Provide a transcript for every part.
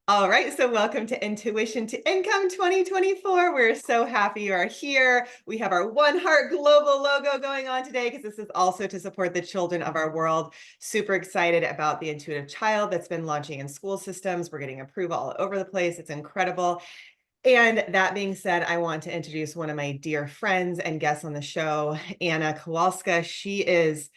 All right, so welcome to Intuition to Income 2024. We're so happy you are here. We have our One Heart Global logo going on today because this is also to support the children of our world. Super excited about the Intuitive Child that's been launching in school systems. We're getting approval all over the place. It's incredible. And that being said, I want to introduce one of my dear friends and guests on the show, Anna Kowalska. She's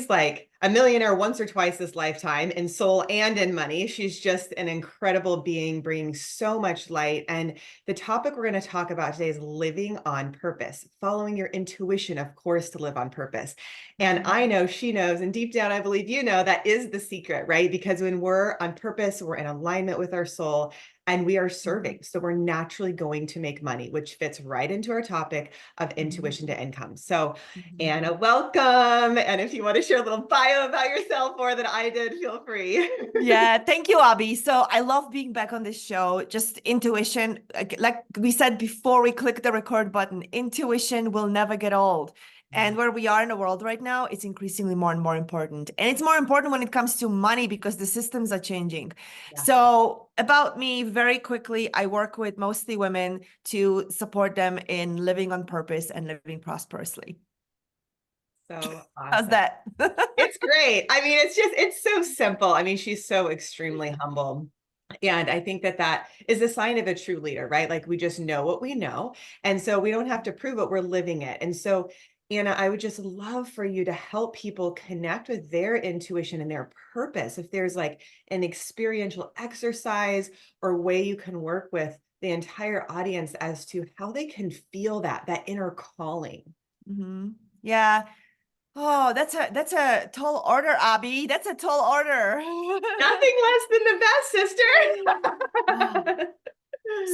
like a millionaire once or twice this lifetime in soul and in money. She's just an incredible being, bringing so much light. And the topic we're going to talk about today is living on purpose, following your intuition, of course, to live on purpose. And I know she knows, and deep down, I believe you know that is the secret, right? Because when we're on purpose, we're in alignment with our soul and we are serving. So we're naturally going to make money, which fits right into our topic of intuition to income. So Anna, welcome. And if you want to share a little bio about yourself more than I did, feel free. Yeah, thank you, Abby. So I love being back on this show. Just intuition, like we said before we click the record button, intuition will never get old. And where we are in the world right now, it's increasingly more and more important. And it's more important when it comes to money because the systems are changing. Yeah. So about me, very quickly, I work with mostly women to support them in living on purpose and living prosperously. So awesome. How's that? It's great. I mean, it's so simple. I mean, she's so extremely humble. And I think that is a sign of a true leader, right? Like we just know what we know. And so we don't have to prove it, we're living it. And so, Anna, I would just love for you to help people connect with their intuition and their purpose. If there's like an experiential exercise or way you can work with the entire audience as to how they can feel that inner calling. Yeah. Oh, that's a tall order, Abby. That's a tall order. Nothing less than the best, sister.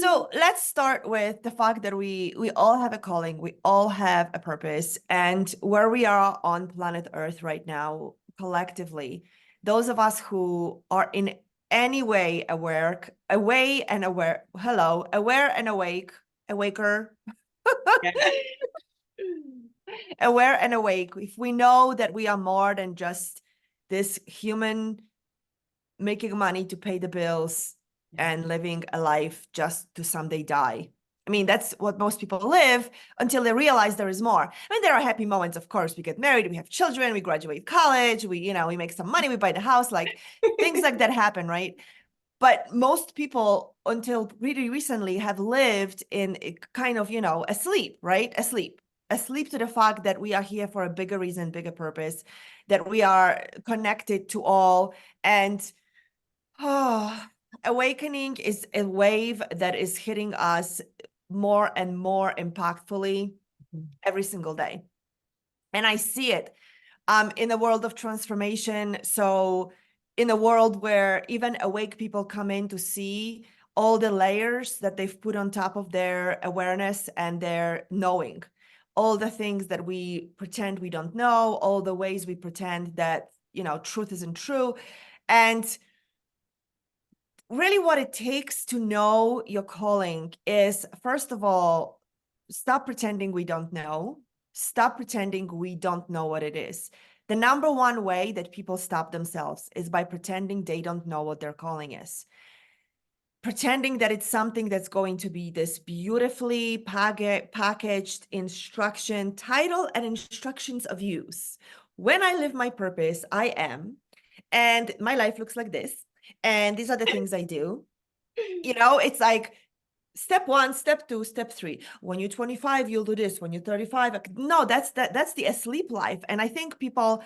So let's start with the fact that we all have a calling, we all have a purpose, and where we are on planet Earth right now, collectively, those of us who are in any way aware, aware and awake, awaker. Yeah. Aware and awake, if we know that we are more than just this human making money to pay the bills and living a life just to someday die. I mean, that's what most people live until they realize there is more. I mean, there are happy moments, of course. We get married, we have children, we graduate college, we make some money, we buy the house, like things like that happen, right? But most people, until really recently, have lived in a kind of, asleep, right? Asleep to the fact that we are here for a bigger reason, bigger purpose, that we are connected to all. And awakening is a wave that is hitting us more and more impactfully every single day. And I see it in the world of transformation. So in a world where even awake people come in to see all the layers that they've put on top of their awareness and their knowing, all the things that we pretend we don't know, all the ways we pretend that, truth isn't true. And really what it takes to know your calling is, first of all, stop pretending we don't know. Stop pretending we don't know what it is. The number one way that people stop themselves is by pretending they don't know what their calling is. Pretending that it's something that's going to be this beautifully packaged instruction, title and instructions of use. When I live my purpose, I am, and my life looks like this. And these are the things I do. It's like step 1, step 2, step 3. When you're 25, you'll do this. When you're 35, no, that's the asleep life. And I think people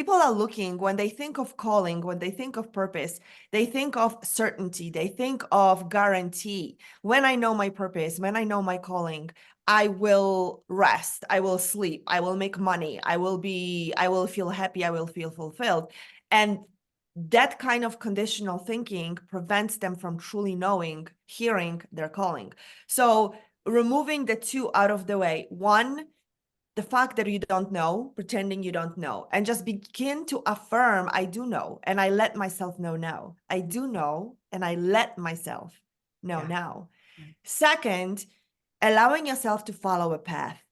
are looking, when they think of calling, when they think of purpose, they think of certainty, they think of guarantee. When I know my purpose, when I know my calling, I will rest, I will sleep, I will make money, I will feel happy, I will feel fulfilled. And that kind of conditional thinking prevents them from truly knowing, hearing their calling. So removing the two out of the way, one, the fact that you don't know, pretending you don't know, and just begin to affirm, I do know, and I let myself know now. I do know, and I let myself know now. Second, allowing yourself to follow a path.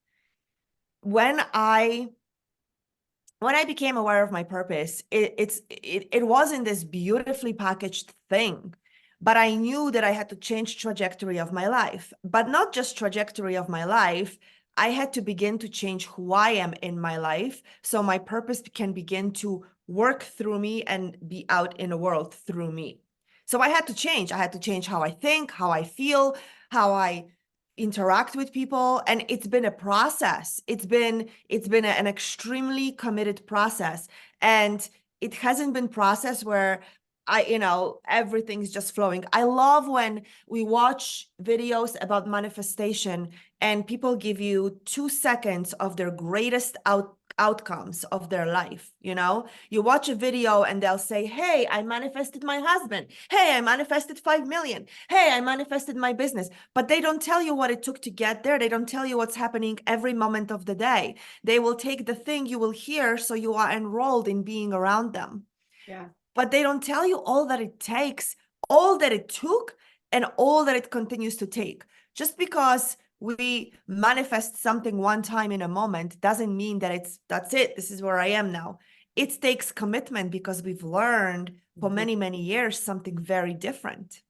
When I became aware of my purpose, it wasn't this beautifully packaged thing. but I knew that I had to change trajectory of my life, but not just trajectory of my life. I had to begin to change who I am in my life, so my purpose can begin to work through me and be out in the world through me. So I had to change. I had to change how I think, how I feel, how I interact with people. And it's been a process. It's been an extremely committed process. And it hasn't been process where everything's just flowing. I love when we watch videos about manifestation and people give you 2 seconds of their greatest outcomes of their life. You watch a video and they'll say, hey, I manifested my husband. Hey, I manifested 5 million. Hey, I manifested my business. But they don't tell you what it took to get there. They don't tell you what's happening every moment of the day. They will take the thing you will hear, so you are enrolled in being around them. Yeah. But they don't tell you all that it takes, all that it took, and all that it continues to take. Just because we manifest something one time in a moment doesn't mean that that's it. This is where I am now. It takes commitment because we've learned for many, many years something very different.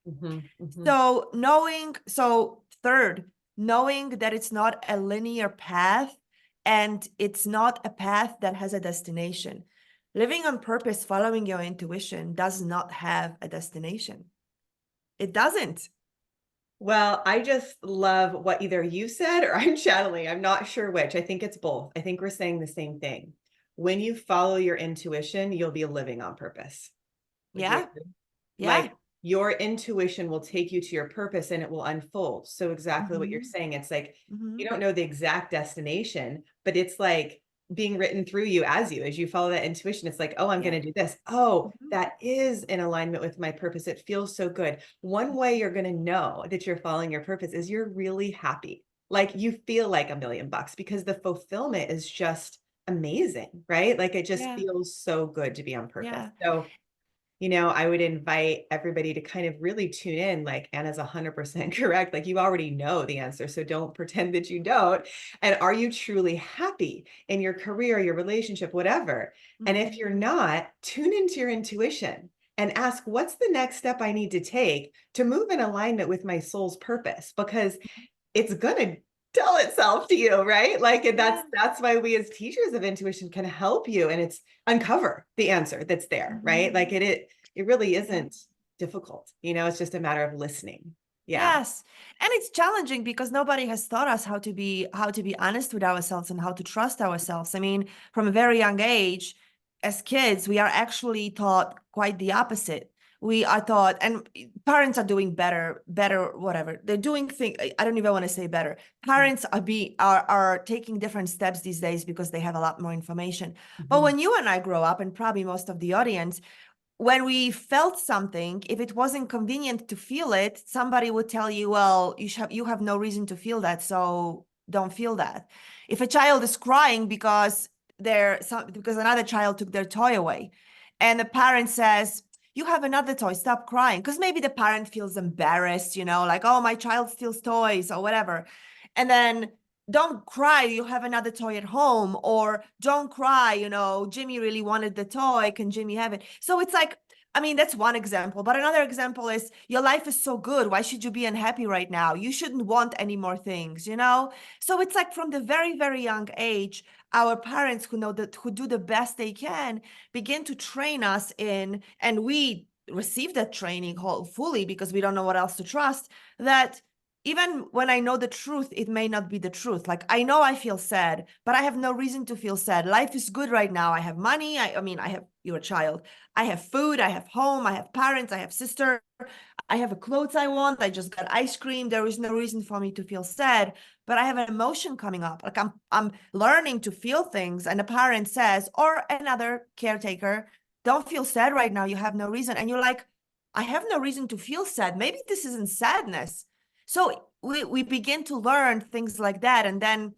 So third, knowing that it's not a linear path and it's not a path that has a destination. Living on purpose, following your intuition does not have a destination. It doesn't. Well, I just love what either you said or I'm channeling. I'm not sure which. I think it's both. I think we're saying the same thing. When you follow your intuition, you'll be living on purpose. Yeah. Yeah. Like your intuition will take you to your purpose and it will unfold. So exactly what you're saying. It's like, you don't know the exact destination, but it's like being written through you as you follow that intuition. It's like, oh, I'm going to do this. Oh, that is in alignment with my purpose. It feels so good. One way you're going to know that you're following your purpose is you're really happy. Like you feel like $1 million because the fulfillment is just amazing, right? Like it just feels so good to be on purpose. So I would invite everybody to kind of really tune in. Like Anna's 100% correct. Like you already know the answer. So don't pretend that you don't. And are you truly happy in your career, your relationship, whatever? And if you're not, tune into your intuition and ask, what's the next step I need to take to move in alignment with my soul's purpose? Because it's going to tell itself to you, right? Like, and that's why we as teachers of intuition can help you and it's uncover the answer that's there, right? Like it really isn't difficult. It's just a matter of listening. Yeah. Yes. And it's challenging because nobody has taught us how to be honest with ourselves and how to trust ourselves. I mean, from a very young age, as kids, we are actually taught quite the opposite. We are taught, and parents are doing better, whatever. They're doing things, I don't even want to say better. Parents are taking different steps these days because they have a lot more information. But when you and I grow up, and probably most of the audience, when we felt something, if it wasn't convenient to feel it, somebody would tell you, well, you have no reason to feel that, so don't feel that. If a child is crying because another child took their toy away, and the parent says, you have another toy, stop crying, because maybe the parent feels embarrassed, like, oh, my child steals toys or whatever. And then, don't cry, you have another toy at home, or don't cry, Jimmy really wanted the toy, can Jimmy have it? So it's like, I mean, that's one example, but another example is, your life is so good, why should you be unhappy right now? You shouldn't want any more things, So it's like from the very, very young age, our parents who do the best they can begin to train us in, and we receive that training fully because we don't know what else to trust, that even when I know the truth, it may not be the truth. Like, I know I feel sad, but I have no reason to feel sad. Life is good right now. I have money. You're a child. I have food. I have home. I have parents. I have sister. I have a clothes I want. I just got ice cream. There is no reason for me to feel sad, but I have an emotion coming up. Like I'm learning to feel things. And a parent says, or another caretaker, don't feel sad right now. You have no reason. And you're like, I have no reason to feel sad. Maybe this isn't sadness. So we begin to learn things like that. And then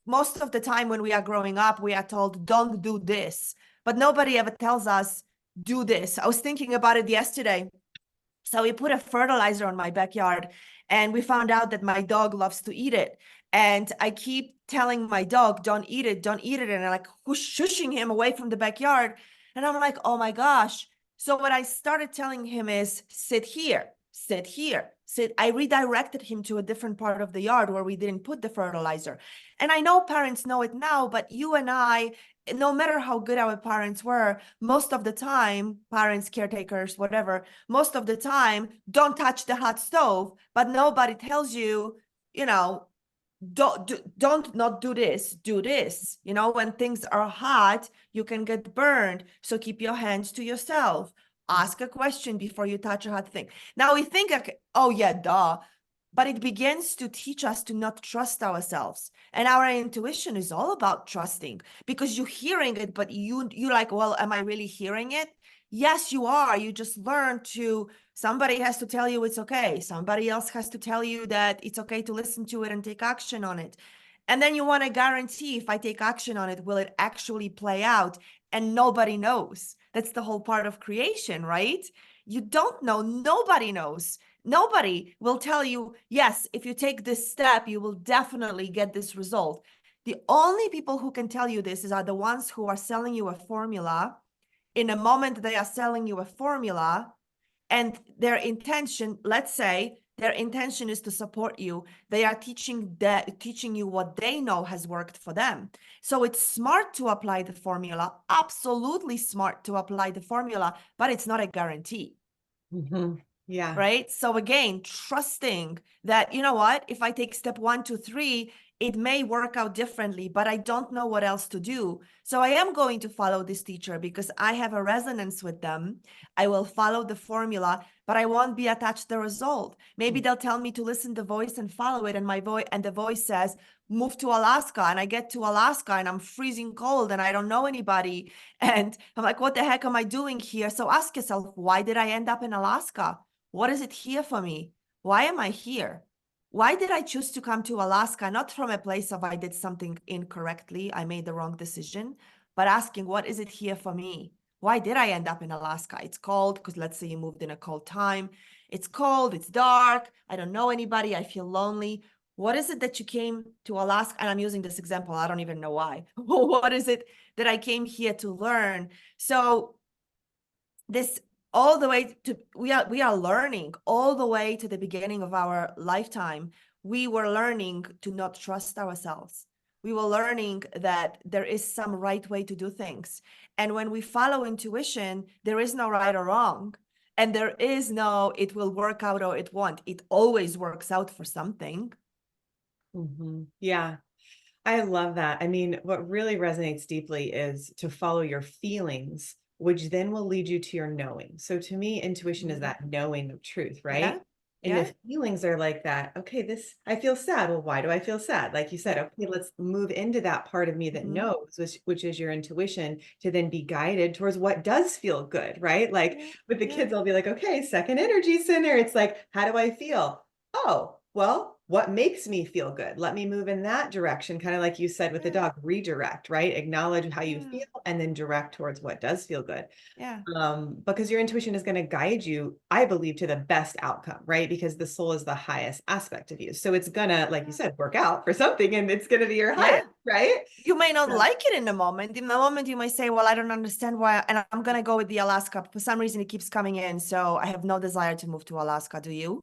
most of the time when we are growing up, we are told, don't do this, but nobody ever tells us, do this. I was thinking about it yesterday. So we put a fertilizer on my backyard and we found out that my dog loves to eat it. And I keep telling my dog, don't eat it, don't eat it. And I'm like shushing him away from the backyard. And I'm like, oh my gosh. So what I started telling him is, sit here. sit here, sit. I redirected him to a different part of the yard where we didn't put the fertilizer. And I know parents know it now, but you and I, no matter how good our parents were, most of the time, parents, caretakers, whatever, most of the time, don't touch the hot stove, but nobody tells you, you know, don't not do this, do this. You know, when things are hot, you can get burned. So keep your hands to yourself. Ask a question before you touch a hot thing. Now we think like, oh yeah, duh. But it begins to teach us to not trust ourselves. And our intuition is all about trusting, because you're hearing it, but you're like, well, am I really hearing it? Yes, you are. You just learn to, somebody has to tell you it's okay. Somebody else has to tell you that it's okay to listen to it and take action on it. And then you want to guarantee, if I take action on it, will it actually play out? And nobody knows. That's the whole part of creation, right? You don't know. Nobody knows. Nobody will tell you, yes, if you take this step, you will definitely get this result. The only people who can tell you this are the ones who are selling you a formula. In a moment they are selling you a formula, and their intention, let's say their intention is to support you. They are teaching you what they know has worked for them. So it's smart to apply the formula, absolutely smart to apply the formula, but it's not a guarantee. Mm-hmm. Yeah. Right? So again, trusting that, you know what, if I take step 1, 2, 3, it may work out differently, but I don't know what else to do. So I am going to follow this teacher because I have a resonance with them. I will follow the formula, but I won't be attached to the result. Maybe they'll tell me to listen to the voice and follow it. And the voice says, move to Alaska. And I get to Alaska and I'm freezing cold and I don't know anybody. And I'm like, what the heck am I doing here? So ask yourself, why did I end up in Alaska? What is it here for me? Why am I here? Why did I choose to come to Alaska? Not from a place of I did something incorrectly, I made the wrong decision, but asking, what is it here for me? Why did I end up in Alaska? It's cold, because let's say you moved in a cold time. It's cold, it's dark, I don't know anybody, I feel lonely. What is it that you came to Alaska? And I'm using this example, I don't even know why. What is it that I came here to learn? So this all the way to, we are learning all the way to the beginning of our lifetime. We were learning to not trust ourselves. We were learning that there is some right way to do things. And when we follow intuition, there is no right or wrong. And there is no, it will work out or it won't. It always works out for something. Mm-hmm. Yeah. I love that. I mean, what really resonates deeply is to follow your feelings, which then will lead you to your knowing. So to me, intuition is that knowing of truth, right? Yeah. And Yeah. if feelings are like that, okay, I feel sad. Well, why do I feel sad? Like you said, okay, let's move into that part of me that knows, which is your intuition, to then be guided towards what does feel good, right? Like with the kids, I'll be like, okay, second energy center. It's like, how do I feel? Oh, well, what makes me feel good? Let me move in that direction. Kind of like you said with the dog, redirect, right? Acknowledge how you feel and then direct towards what does feel good. Yeah. Because your intuition is going to guide you, I believe, to the best outcome, right? Because the soul is the highest aspect of you. So it's gonna, like you said, work out for something and it's gonna be your highest, right? You may not Yeah. like it in the moment. In the moment, you might say, well, I don't understand why, and I'm going to go with the Alaska. For some reason, it keeps coming in. So I have no desire to move to Alaska. Do you?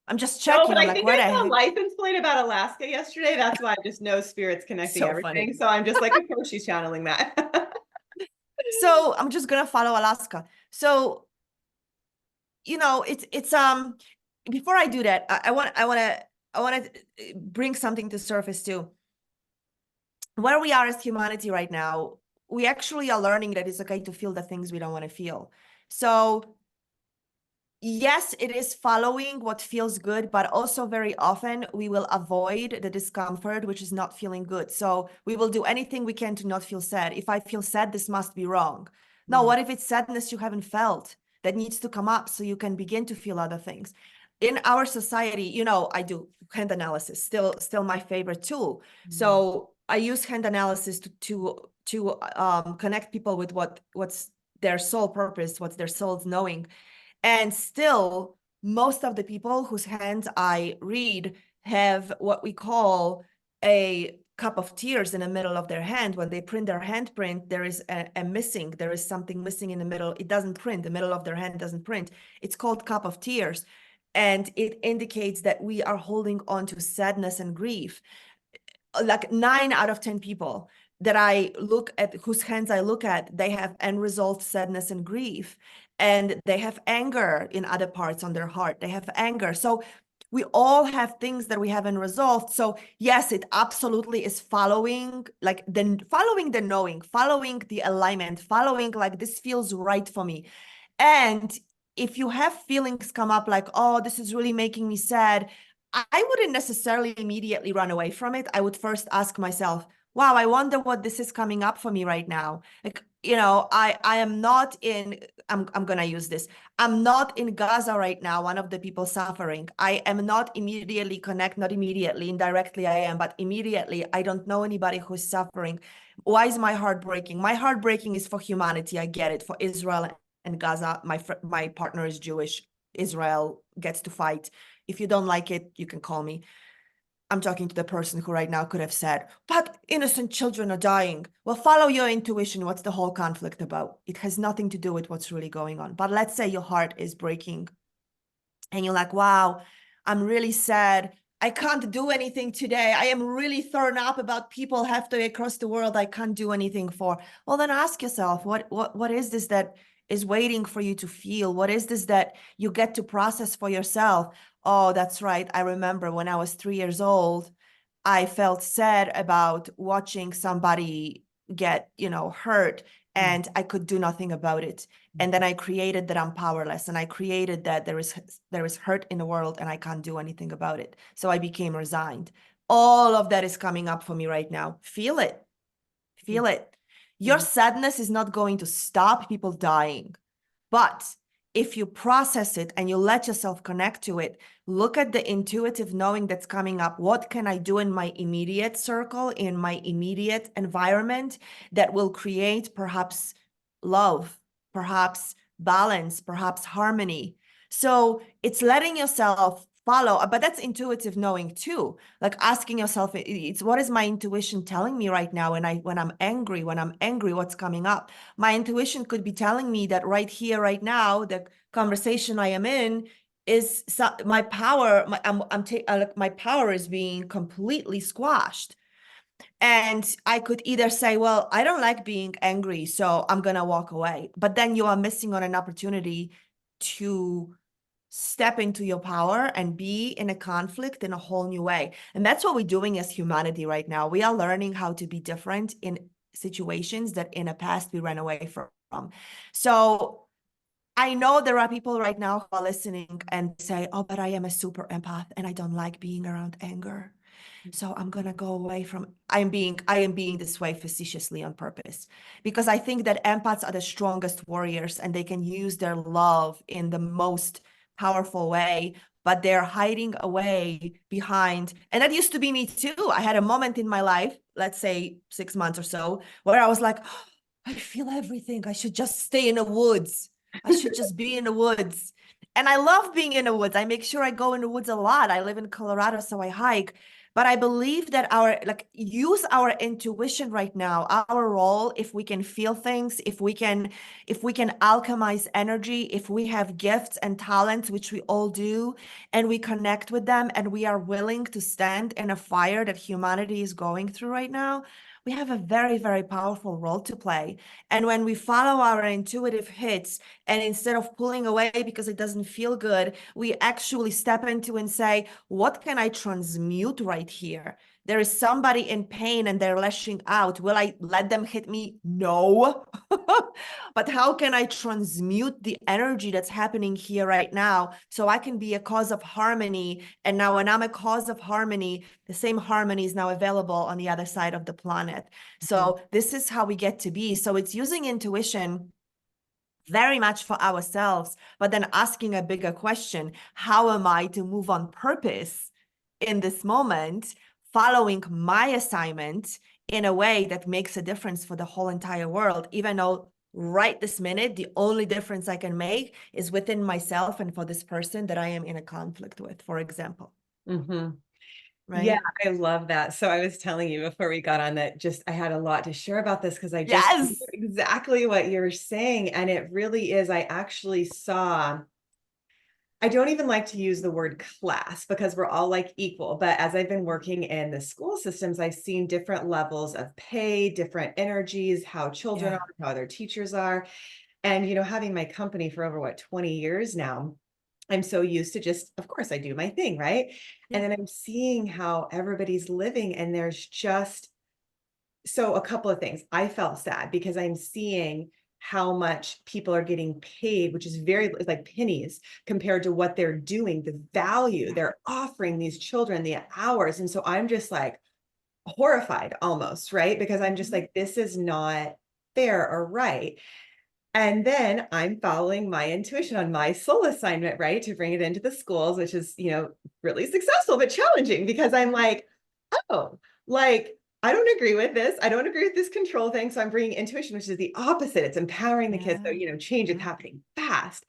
I'm just No, checking. but I'm I like, think where I the saw a heck? license plate about Alaska yesterday. That's why I just know spirit's connecting So everything. funny. So I'm just like, of course she's channeling that. So I'm just going to follow Alaska. So, you know, before I do that, I want to bring something to surface too. Where we are as humanity right now, we actually are learning that it's okay to feel the things we don't want to feel. So yes, it is following what feels good, but also very often we will avoid the discomfort, which is not feeling good. So we will do anything we can to not feel sad. If I feel sad, this must be wrong. No, what if it's sadness you haven't felt that needs to come up so you can begin to feel other things? In our society, you know, I do hand analysis, still my favorite tool. So I use hand analysis to connect people with what's their soul purpose, what's their soul's knowing. And still, most of the people whose hands I read have what we call a cup of tears in the middle of their hand. When they print their handprint, there is there is something missing in the middle. It doesn't print, the middle of their hand doesn't print. It's called cup of tears. And it indicates that we are holding on to sadness and grief. Like 9 out of 10 people that I look at, whose hands I look at, they have unresolved sadness and grief. And they have anger in other parts on their heart. They have anger. So we all have things that we haven't resolved. So yes, it absolutely is following the knowing, following the alignment, following like this feels right for me. And if you have feelings come up like, oh, this is really making me sad, I wouldn't necessarily immediately run away from it. I would first ask myself, wow, I wonder what this is coming up for me right now. Like, I am not in, I'm going to use this. I'm not in Gaza right now, one of the people suffering. I am not immediately not immediately, indirectly I am, but immediately I don't know anybody who's suffering. Why is my heart breaking? My heart breaking is for humanity. I get it, for Israel and Gaza. My partner is Jewish. Israel gets to fight. If you don't like it, you can call me. I'm talking to the person who right now could have said, but innocent children are dying. Well, follow your intuition. What's the whole conflict about? It has nothing to do with what's really going on. But let's say your heart is breaking and you're like, wow, I'm really sad. I can't do anything today. I am really thrown up about people halfway across the world I can't do anything for. Well, then ask yourself, what is this that is waiting for you to feel? What is this that you get to process for yourself? Oh, that's right. I remember when I was 3 years old, I felt sad about watching somebody get, hurt, and I could do nothing about it. And then I created that I'm powerless, and I created that there is hurt in the world and I can't do anything about it. So I became resigned. All of that is coming up for me right now. Feel it. Feel it. Your sadness is not going to stop people dying. But if you process it and you let yourself connect to it, look at the intuitive knowing that's coming up. What can I do in my immediate circle, in my immediate environment that will create perhaps love, perhaps balance, perhaps harmony? So it's letting yourself follow, but that's intuitive knowing too. Like asking yourself, it's what is my intuition telling me right now? When I'm angry, what's coming up? My intuition could be telling me that right here, right now, the conversation I am in is my power. My power is being completely squashed. And I could either say, well, I don't like being angry, so I'm going to walk away. But then you are missing on an opportunity to step into your power and be in a conflict in a whole new way. And that's what we're doing as humanity right now. We are learning how to be different in situations that in the past we ran away from. So I know there are people right now who are listening and say, oh, but I am a super empath and I don't like being around anger. So I'm going to go away from, I am being this way facetiously on purpose, because I think that empaths are the strongest warriors and they can use their love in the most powerful way, but they're hiding away behind. And that used to be me too. I had a moment in my life, let's say 6 months or so, where I was like, oh, I feel everything. I should just stay in the woods. I should just be in the woods. And I love being in the woods. I make sure I go in the woods a lot. I live in Colorado, so I hike. But I believe that use our intuition right now, our role, if we can feel things, if we can alchemize energy, if we have gifts and talents, which we all do, and we connect with them and we are willing to stand in a fire that humanity is going through right now, we have a very, very powerful role to play. And when we follow our intuitive hits, and instead of pulling away because it doesn't feel good, we actually step into and say, what can I transmute right here? There is somebody in pain and they're lashing out. Will I let them hit me? No. But how can I transmute the energy that's happening here right now so I can be a cause of harmony? And now when I'm a cause of harmony, the same harmony is now available on the other side of the planet. So this is how we get to be. So it's using intuition very much for ourselves, but then asking a bigger question: how am I to move on purpose in this moment, following my assignment in a way that makes a difference for the whole entire world, even though right this minute, the only difference I can make is within myself and for this person that I am in a conflict with, for example. Yeah, right? I love that. So I was telling you before we got on that just I had a lot to share about this because I just Yes. exactly what you're saying. And it really is. I actually saw, I don't even like to use the word class because we're all like equal. But as I've been working in the school systems, I've seen different levels of pay, different energies, how children Yeah. are, how their teachers are. And, having my company for over 20 years now, I'm so used to just, of course, I do my thing, right? And Yeah. then I'm seeing how everybody's living, and there's just so a couple of things. I felt sad because I'm seeing how much people are getting paid, which is very like pennies compared to what they're doing, the value Yeah. they're offering these children, the hours. And so I'm just like horrified almost, right? Because I'm just Mhm. like, this is not fair or right. And then I'm following my intuition on my soul assignment, right? To bring it into the schools, which is, really successful, but challenging because I'm like, oh, like, I don't agree with this. I don't agree with this control thing. So I'm bringing intuition, which is the opposite. It's empowering the kids. So, Yeah. change is Yeah. happening fast.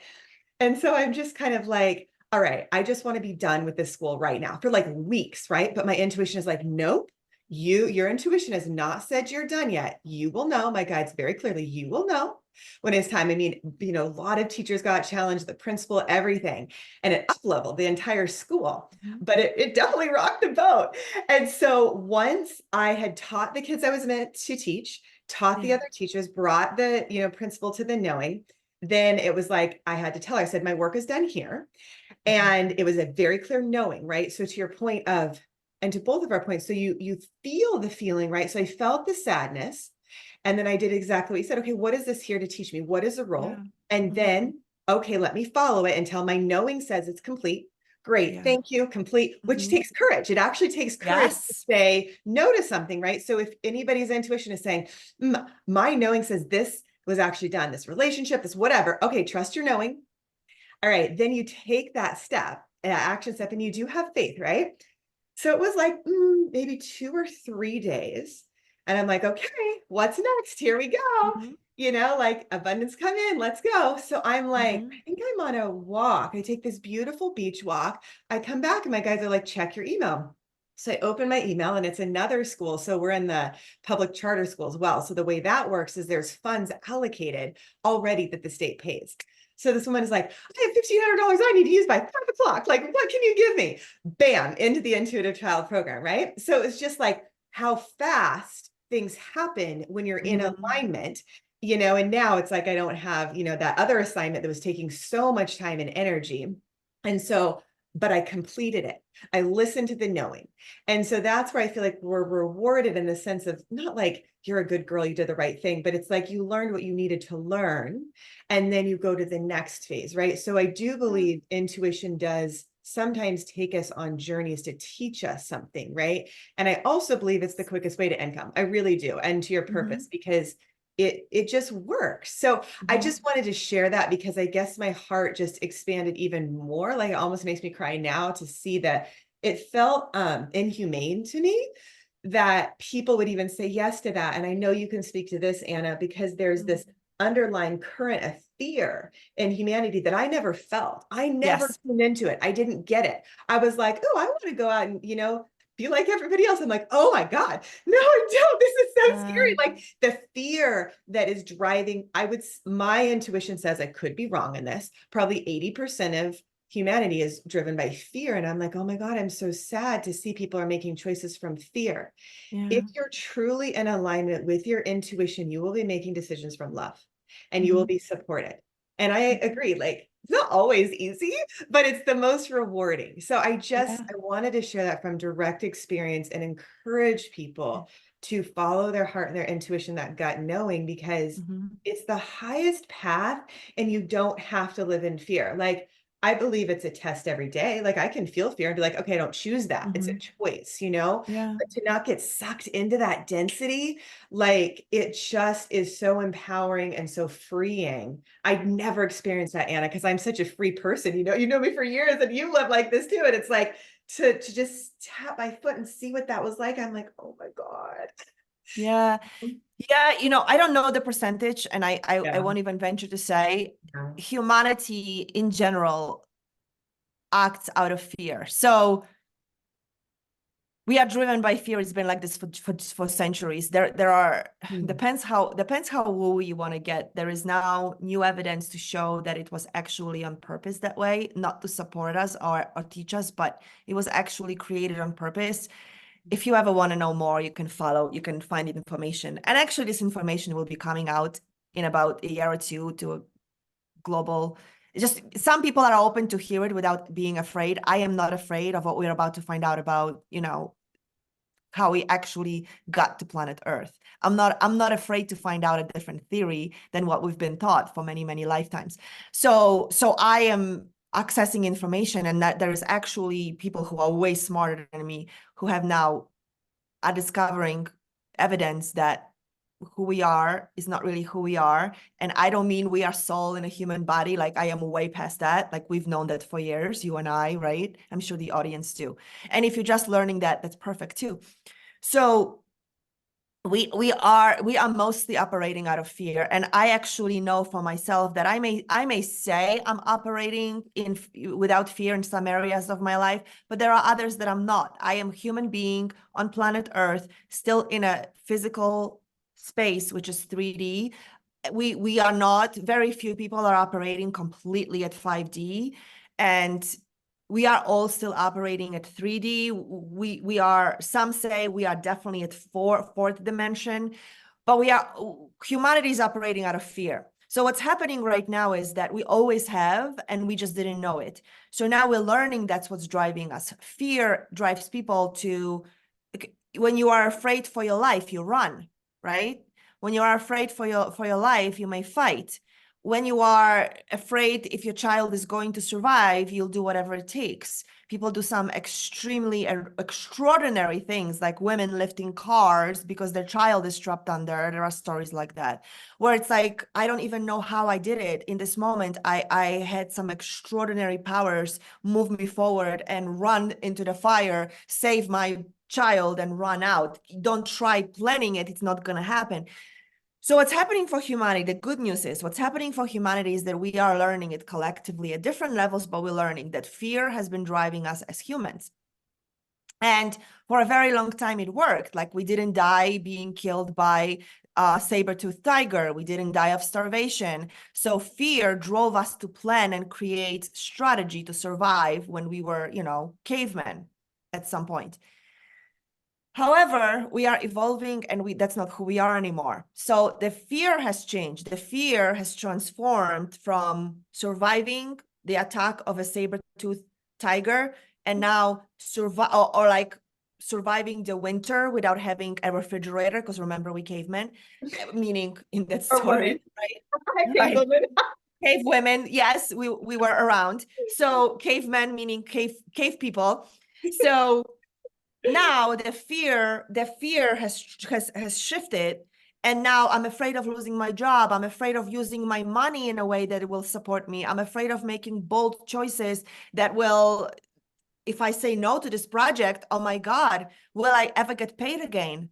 And so I'm just kind of like, all right, I just want to be done with this school right now for like weeks, right? But my intuition is like, nope, your intuition has not said you're done yet. You will know. My guides very clearly, you will know when it's time. I mean, a lot of teachers got challenged, the principal, everything, and it up leveled the entire school. Mhm. But it definitely rocked the boat. And so once I had taught the kids I was meant to teach, taught the Yeah. other teachers, brought the principal to the knowing, then it was like I had to tell her, I said, my work is done here. And it was a very clear knowing, right? So to your point of, and to both of our points, so you feel the feeling, right? So I felt the sadness. And then I did exactly what you said. Okay, what is this here to teach me? What is the Yeah. role? And Mhm. then, okay, let me follow it until my knowing says it's complete. Great, Yeah. thank you, complete, which Mhm. takes courage. It actually takes courage to Yes. say no to something, right? So if anybody's intuition is saying, my knowing says this was actually done, this relationship, this whatever. Okay, trust your knowing. All right, then you take that step, action step, and you do have faith, right? So it was like maybe 2 or 3 days. And I'm like, okay, what's next? Here we go. Mhm. Like abundance come in, let's go. So I'm like, I Mhm. think I'm on a walk. I take this beautiful beach walk. I come back and my guys are like, check your email. So I open my email and it's another school. So we're in the public charter school as well. So the way that works is there's funds allocated already that the state pays. So this woman is like, I have $1,500 I need to use by 5 o'clock. Like, what can you give me? Bam, into the Intuitive Child Program, right? So it's just like how fast things happen when you're in Mhm. alignment, and now it's like I don't have, that other assignment that was taking so much time and energy. And so, but I completed it. I listened to the knowing. And so that's where I feel like we're rewarded in the sense of not like you're a good girl, you did the right thing, but it's like you learned what you needed to learn and then you go to the next phase, right? So I do Yeah. believe intuition does sometimes take us on journeys to teach us something, right? And I also believe it's the quickest way to income. I really do. And to your purpose, Mhm. because it just works. So I Mhm. just wanted to share that because I guess my heart just expanded even more. Like it almost makes me cry now to see that it felt inhumane to me that people would even say yes to that. And I know you can speak to this, Anna, because there's Mhm. this underlying current of fear in humanity that I never felt. I never Yes. tuned into it. I didn't get it. I was like, oh, I want to go out and, be like everybody else. I'm like, oh my God, no, I don't. This is so scary. Uh, Like the fear that is driving, my intuition says I could be wrong in this. Probably 80% of humanity is driven by fear. And I'm like, oh my God, I'm so sad to see people are making choices from fear. If yeah. you're truly in alignment with your intuition, you will be making decisions from love and you will Mhm. be supported. And I Mhm. agree, like it's not always easy, but it's the most rewarding. So Yeah. I wanted to share that from direct experience and encourage people to follow their heart and their intuition, that gut knowing, because Mhm. it's the highest path and you don't have to live in fear. Like I believe it's a test every day. Like I can feel fear and be like, okay, I don't choose that. It's a Mhm. choice. Yeah. But to not get sucked into that density, like it just is so empowering and so freeing. I'd never experienced that, Anna, because I'm such a free person. You know me for years and you live like this too. And it's like to just tap my foot and see what that was like. I'm like, oh my God. Yeah. Yeah, I don't know the percentage, and I Yeah. won't even venture to say Yeah. humanity in general acts out of fear. So we are driven by fear. It's been like this for centuries. There are depends how woo you want to get. There is now new evidence to show that it was actually on purpose that way, not to support us or teach us, but it was actually created on purpose. If you ever want to know more, you can find information. And actually this information will be coming out in about a year or two to a global. Just some people are open to hear it without being afraid. I am not afraid of what we're about to find out about, how we actually got to planet Earth. I'm not afraid to find out a different theory than what we've been taught for many, many lifetimes. So I am accessing information, and that there is actually people who are way smarter than me who are discovering evidence that who we are is not really who we are. And I don't mean we are soul in a human body. Like, I am way past that. Like, we've known that for years, you and I, right? I'm sure the audience too. And if you're just learning that, that's perfect too. So we are mostly operating out of fear. And I actually know for myself that I may say I'm operating without fear in some areas of my life, but there are others that I'm not. I am a human being on planet Earth, still in a physical space, which is 3D. We are not, very few people are operating completely at 5D, and we are all still operating at 3D. We are, some say we are definitely at fourth dimension, but humanity is operating out of fear. So what's happening right now is that we always have, and we just didn't know it. So now we're learning that's what's driving us. Fear drives people to, when you are afraid for your life, you run, right? When you are afraid for your life, you may fight. When you are afraid if your child is going to survive, you'll do whatever it takes. People do some extremely extraordinary things, like women lifting cars because their child is trapped under. There are stories like that, where it's like, I don't even know how I did it. In this moment, I had some extraordinary powers move me forward and run into the fire, save my child, and run out. Don't try planning it. It's not going to happen. So what's happening for humanity, the good news is what's happening for humanity is that we are learning it collectively at different levels, but we're learning that fear has been driving us as humans. And for a very long time, it worked. Like, we didn't die being killed by a saber-toothed tiger. We didn't die of starvation. So fear drove us to plan and create strategy to survive when we were, cavemen at some point. However, we are evolving, and that's not who we are anymore. So the fear has changed. The fear has transformed from surviving the attack of a saber-toothed tiger, and now surviving the winter without having a refrigerator, because remember, we cavemen, meaning in that story, right? Right. Cave women, yes, we were around. So cavemen meaning cave people. So now the fear has shifted, and now I'm afraid of losing my job. I'm afraid of using my money in a way that it will support me. I'm afraid of making bold choices that will, if I say no to this project, oh my God, will I ever get paid again?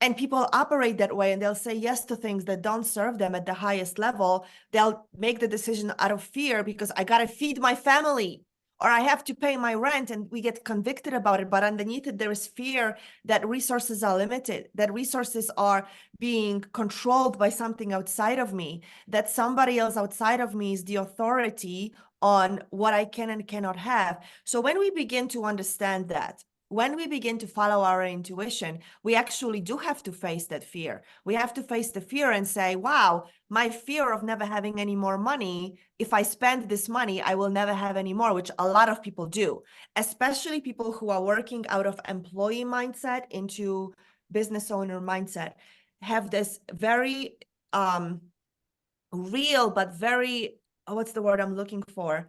And people operate that way, and they'll say yes to things that don't serve them at the highest level. They'll make the decision out of fear because I got to feed my family, or I have to pay my rent, and we get convicted about it. But underneath it, there is fear that resources are limited, that resources are being controlled by something outside of me, that somebody else outside of me is the authority on what I can and cannot have. So when we begin to understand that, when we begin to follow our intuition, we actually do have to face that fear. We have to face the fear and say, wow, my fear of never having any more money, if I spend this money, I will never have any more, which a lot of people do, especially people who are working out of employee mindset into business owner mindset, have this very real, but very, what's the word I'm looking for?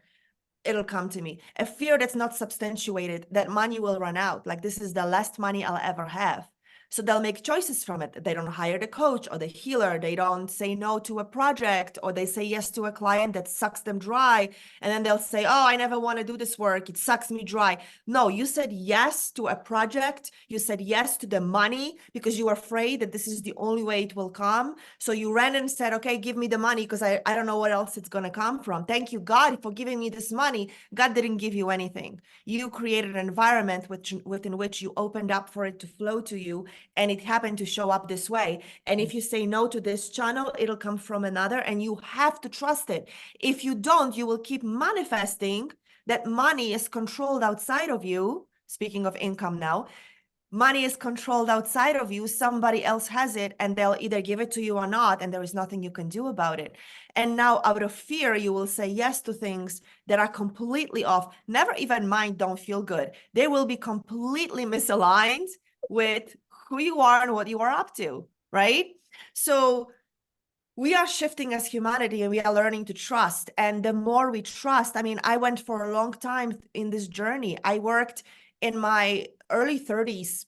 It'll come to me. A fear that's not substantiated, that money will run out. Like, this is the last money I'll ever have. So they'll make choices from it. They don't hire the coach or the healer. They don't say no to a project, or they say yes to a client that sucks them dry. And then they'll say, oh, I never want to do this work. It sucks me dry. No, you said yes to a project. You said yes to the money because you were afraid that this is the only way it will come. So you ran and said, okay, give me the money because I don't know what else it's going to come from. Thank you, God, for giving me this money. God didn't give you anything. You created an environment within which you opened up for it to flow to you, and it happened to show up this way. And if you say no to this channel, it'll come from another, and you have to trust it. If you don't, you will keep manifesting that money is controlled outside of you. Speaking of income now, money is controlled outside of you. Somebody else has it, and they'll either give it to you or not, and there is nothing you can do about it. And now out of fear, you will say yes to things that are completely off. Never even mind, don't feel good. They will be completely misaligned with who you are and what you are up to, right? So we are shifting as humanity, and we are learning to trust. And the more we trust, I mean, I went for a long time in this journey. I worked in my early 30s.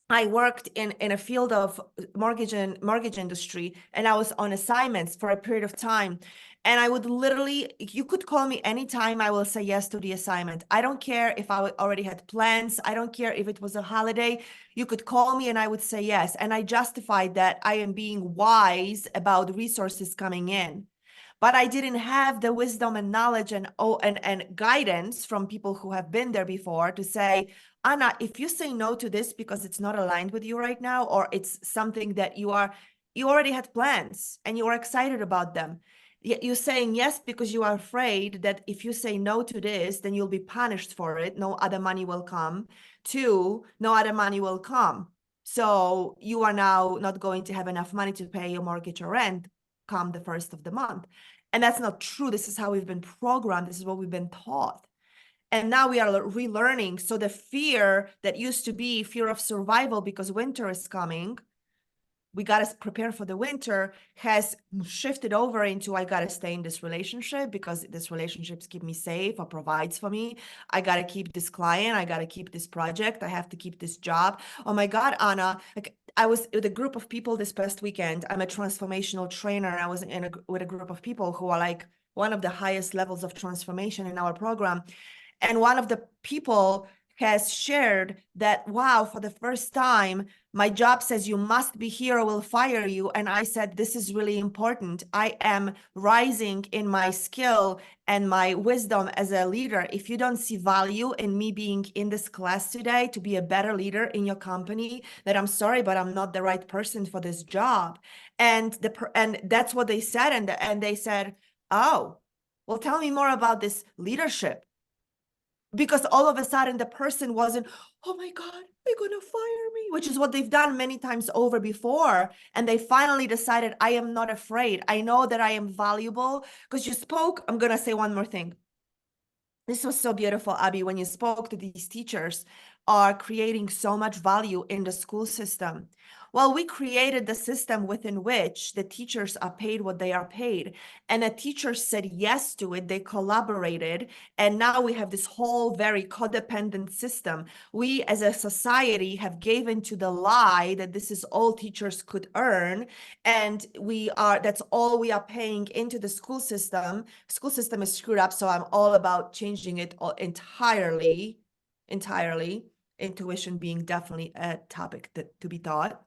I worked in a field of mortgage industry, and I was on assignments for a period of time. And I would literally, you could call me anytime, I will say yes to the assignment. I don't care if I already had plans. I don't care if it was a holiday. You could call me and I would say yes. And I justified that I am being wise about resources coming in. But I didn't have the wisdom and knowledge and guidance from people who have been there before to say, Anna, if you say no to this because it's not aligned with you right now, or it's something that you already had plans and you are excited about them. You're saying yes because you are afraid that if you say no to this, then you'll be punished for it. No other money will come. 2, no other money will come. So you are now not going to have enough money to pay your mortgage or rent come the first of the month. And that's not true. This is how we've been programmed. This is what we've been taught. And now we are relearning. So the fear that used to be fear of survival because winter is coming, we got to prepare for the winter, has shifted over into I got to stay in this relationship because this relationships keep me safe or provides for me. I got to keep this client. I got to keep this project. I have to keep this job. Oh my God, Anna, like I was with a group of people this past weekend. I'm a transformational trainer. I was with a group of people who are like one of the highest levels of transformation in our program. And one of the people has shared that, wow, for the first time, my job says you must be here or we'll fire you. And I said, this is really important. I am rising in my skill and my wisdom as a leader. If you don't see value in me being in this class today to be a better leader in your company, then I'm sorry, but I'm not the right person for this job. And that's what they said. And they said, oh, well, tell me more about this leadership. Because all of a sudden the person wasn't, oh my God, they're going to fire me, which is what they've done many times over before. And they finally decided, I am not afraid. I know that I am valuable. Because you spoke, I'm going to say one more thing. This was so beautiful, Abby, when you spoke to these teachers are creating so much value in the school system. Well, we created the system within which the teachers are paid what they are paid. And the teachers said yes to it. They collaborated. And now we have this whole very codependent system. We as a society have given to the lie that this is all teachers could earn. And that's all we are paying into the school system. School system is screwed up. So I'm all about changing it entirely. Intuition being definitely a topic to be taught.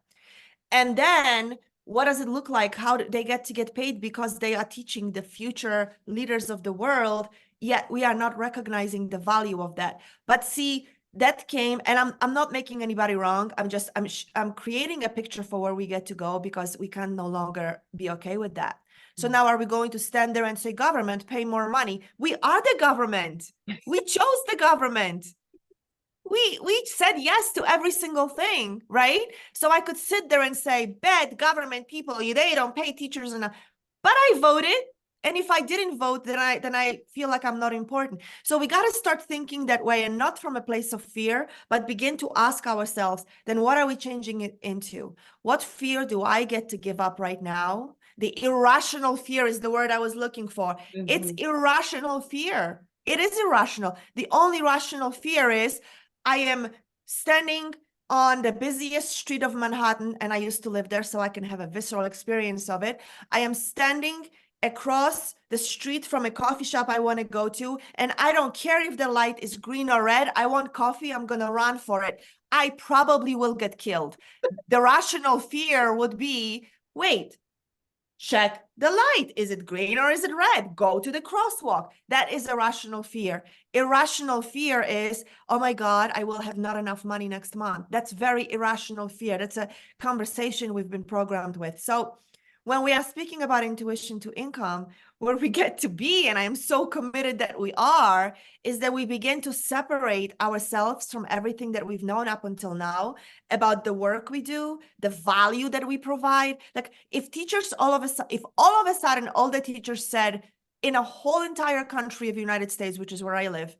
And then what does it look like? How do they get to get paid? Because they are teaching the future leaders of the world, yet we are not recognizing the value of that. But see, that came, and I'm not making anybody wrong. I'm creating a picture for where we get to go because we can no longer be okay with that. So now are we going to stand there and say, government, pay more money? We are the government. We chose the government. We said yes to every single thing, right? So I could sit there and say, bad government people, they don't pay teachers enough. But I voted. And if I didn't vote, then I feel like I'm not important. So we got to start thinking that way, and not from a place of fear, but begin to ask ourselves, then what are we changing it into? What fear do I get to give up right now? The irrational fear is the word I was looking for. Mm-hmm. It's irrational fear. It is irrational. The only rational fear is I am standing on the busiest street of Manhattan, and I used to live there so I can have a visceral experience of it. I am standing across the street from a coffee shop I want to go to, and I don't care if the light is green or red. I want coffee. I'm going to run for it. I probably will get killed. The rational fear would be, wait, check the light. Is it green or is it red? Go to the crosswalk. That is a rational fear. Irrational fear is, oh my God, I will have not enough money next month. That's very irrational fear. That's a conversation we've been programmed with. So when we are speaking about intuition to income, where we get to be, and I am so committed that we are, is that we begin to separate ourselves from everything that we've known up until now about the work we do, the value that we provide. Like if teachers all of a sudden, all the teachers said in a whole entire country of the United States, which is where I live,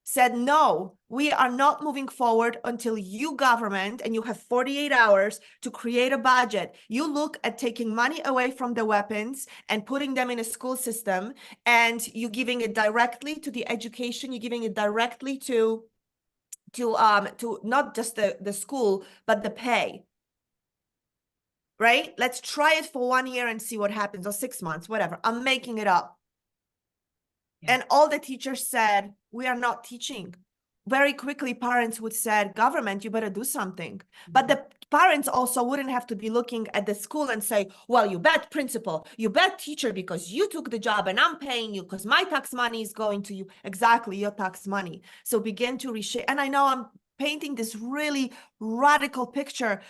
said, no, we are not moving forward until you government, and you have 48 hours to create a budget. You look at taking money away from the weapons and putting them in a school system, and you giving it directly to the education, you're giving it directly to not just the school, but the pay. Right? Let's try it for 1 year and see what happens, or 6 months, whatever. I'm making it up. Yeah. And all the teachers said, we are not teaching. Very quickly, parents would say, government, you better do something. But the parents also wouldn't have to be looking at the school and say, well, you bet principal, you bet teacher, because you took the job and I'm paying you because my tax money is going to you. Exactly, your tax money. So begin to reshape. And I know I'm painting this really radical picture,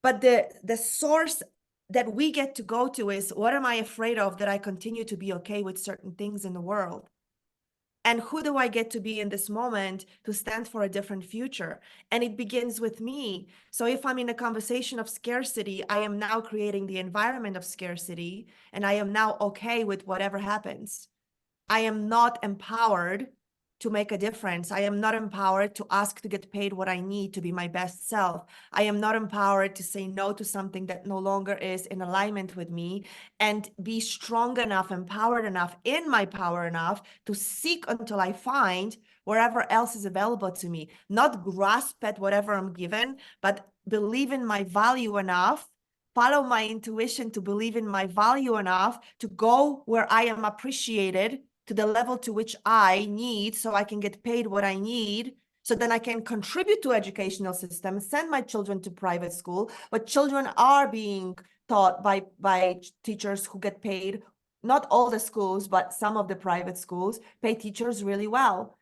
but the source that we get to go to is, what am I afraid of that I continue to be okay with certain things in the world? And who do I get to be in this moment to stand for a different future? And it begins with me. So if I'm in a conversation of scarcity, I am now creating the environment of scarcity, and I am now okay with whatever happens. I am not empowered to make a difference. I am not empowered to ask to get paid what I need to be my best self. I am not empowered to say no to something that no longer is in alignment with me, and be strong enough, empowered enough, in my power enough to seek until I find wherever else is available to me. Not grasp at whatever I'm given, but believe in my value enough, follow my intuition to believe in my value enough to go where I am appreciated to the level to which I need, so I can get paid what I need, so then I can contribute to educational system, send my children to private school, but children are being taught by teachers who get paid. Not all the schools, but some of the private schools pay teachers really well.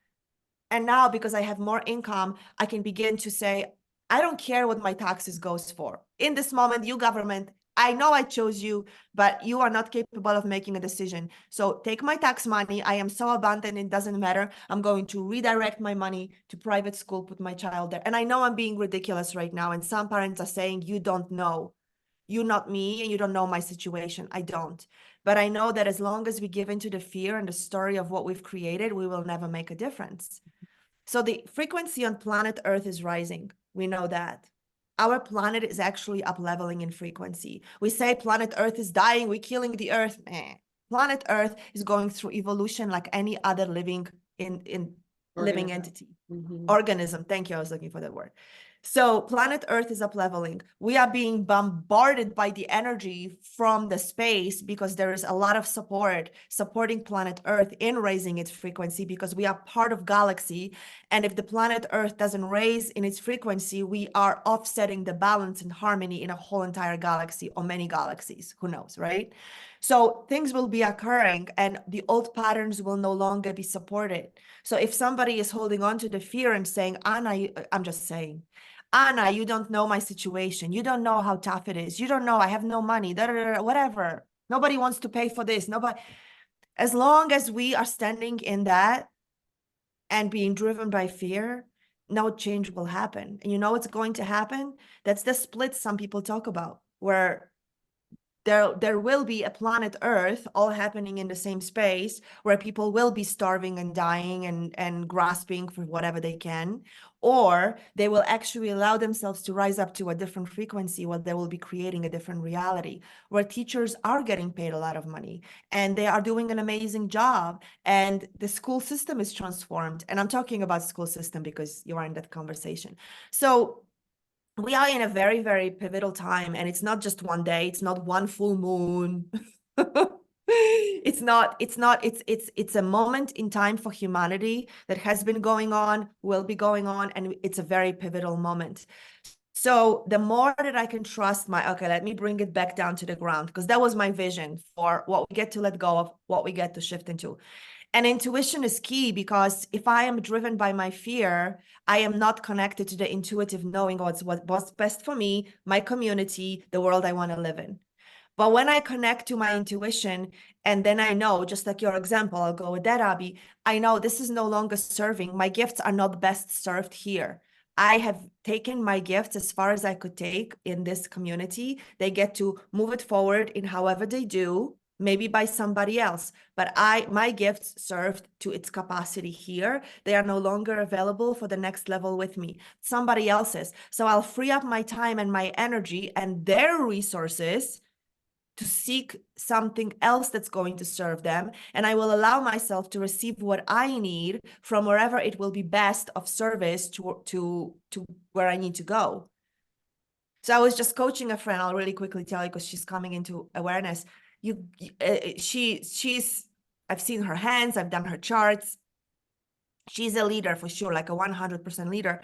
And now, because I have more income, I can begin to say, I don't care what my taxes goes for. In this moment, you government, I know I chose you, but you are not capable of making a decision. So take my tax money. I am so abundant, it doesn't matter. I'm going to redirect my money to private school, put my child there. And I know I'm being ridiculous right now. And some parents are saying, you don't know. You're not me, and you don't know my situation. I don't. But I know that as long as we give into the fear and the story of what we've created, we will never make a difference. So the frequency on planet Earth is rising. We know that. Our planet is actually up leveling in frequency. We say planet Earth is dying, we're killing the Earth. Planet Earth is going through evolution like any other living living entity. Organism. Thank you. I was looking for that word. So planet Earth is up leveling. We are being bombarded by the energy from the space because there is a lot of support supporting planet Earth in raising its frequency, because we are part of galaxy. And if the planet Earth doesn't raise in its frequency, we are offsetting the balance and harmony in a whole entire galaxy, or many galaxies, who knows, right? So things will be occurring, and the old patterns will no longer be supported. So if somebody is holding on to the fear and saying, Anna, I'm just saying, Anna, you don't know my situation. You don't know how tough it is. You don't know, I have no money, whatever. Nobody wants to pay for this. Nobody. As long as we are standing in that and being driven by fear, no change will happen. And you know what's going to happen? That's the split some people talk about, where there will be a planet Earth all happening in the same space, where people will be starving and dying and grasping for whatever they can, or they will actually allow themselves to rise up to a different frequency, where they will be creating a different reality, where teachers are getting paid a lot of money and they are doing an amazing job, and the school system is transformed. And I'm talking about school system because you are in that conversation. So we are in a very, very pivotal time, and it's not just one day, it's not one full moon. It's a moment in time for humanity that has been going on, will be going on, and it's a very pivotal moment. So the more that I can trust okay, let me bring it back down to the ground, because that was my vision for what we get to let go of, what we get to shift into. And intuition is key, because if I am driven by my fear, I am not connected to the intuitive knowing what's best for me, my community, the world I want to live in. But when I connect to my intuition, and then I know, just like your example, I'll go with that, Abby, I know this is no longer serving. My gifts are not best served here. I have taken my gifts as far as I could take in this community. They get to move it forward in however they do, maybe by somebody else. But my gifts served to its capacity here. They are no longer available for the next level with me. Somebody else's. So I'll free up my time and my energy and their resources to seek something else that's going to serve them. And I will allow myself to receive what I need from wherever it will be best of service to where I need to go. So I was just coaching a friend. I'll really quickly tell you, because she's coming into awareness. She's, I've seen her hands, I've done her charts. She's a leader for sure, like a 100% leader.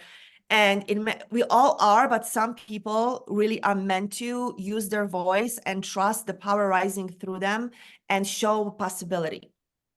And we all are, but some people really are meant to use their voice and trust the power rising through them and show possibility,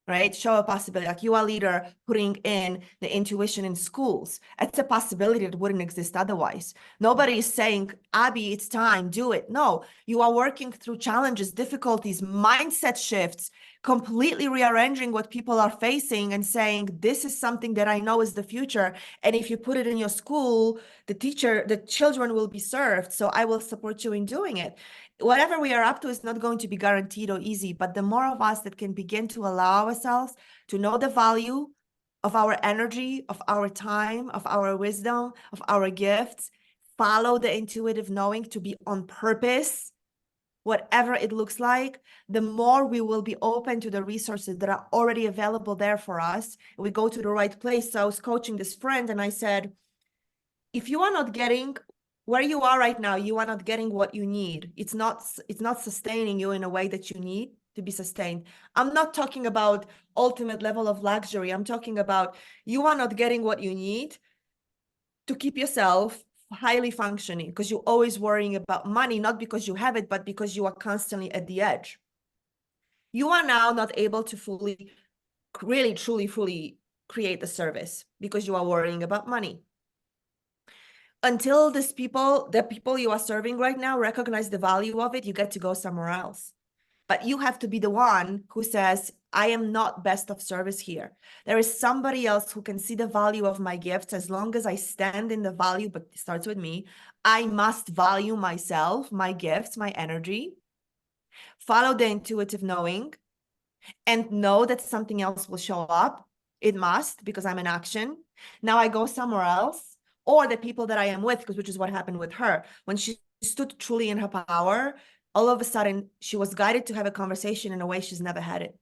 right? Show a possibility. Like, you are a leader putting in the intuition in schools. It's a possibility that wouldn't exist otherwise. Nobody is saying, Abby, it's time, do it. No, you are working through challenges, difficulties, mindset shifts, completely rearranging what people are facing and saying, this is something that I know is the future. And if you put it in your school, the children will be served. So I will support you in doing it. Whatever we are up to is not going to be guaranteed or easy, but the more of us that can begin to allow ourselves to know the value of our energy, of our time, of our wisdom, of our gifts, follow the intuitive knowing to be on purpose, whatever it looks like, the more we will be open to the resources that are already available there for us. We go to the right place. So I was coaching this friend and I said, if you are not getting where you are right now, you are not getting what you need. It's not sustaining you in a way that you need to be sustained. I'm not talking about ultimate level of luxury. I'm talking about you are not getting what you need to keep yourself highly functioning, because you're always worrying about money, not because you have it, but because you are constantly at the edge. You are now not able to fully, really, truly, fully create the service because you are worrying about money. Until the people you are serving right now recognize the value of it, you get to go somewhere else. But you have to be the one who says, I am not best of service here. There is somebody else who can see the value of my gifts. As long as I stand in the value, but it starts with me, I must value myself, my gifts, my energy, follow the intuitive knowing, and know that something else will show up. It must, because I'm in action. Now I go somewhere else, or the people that I am with, which is what happened with her. When she stood truly in her power, all of a sudden she was guided to have a conversation in a way she's never had it.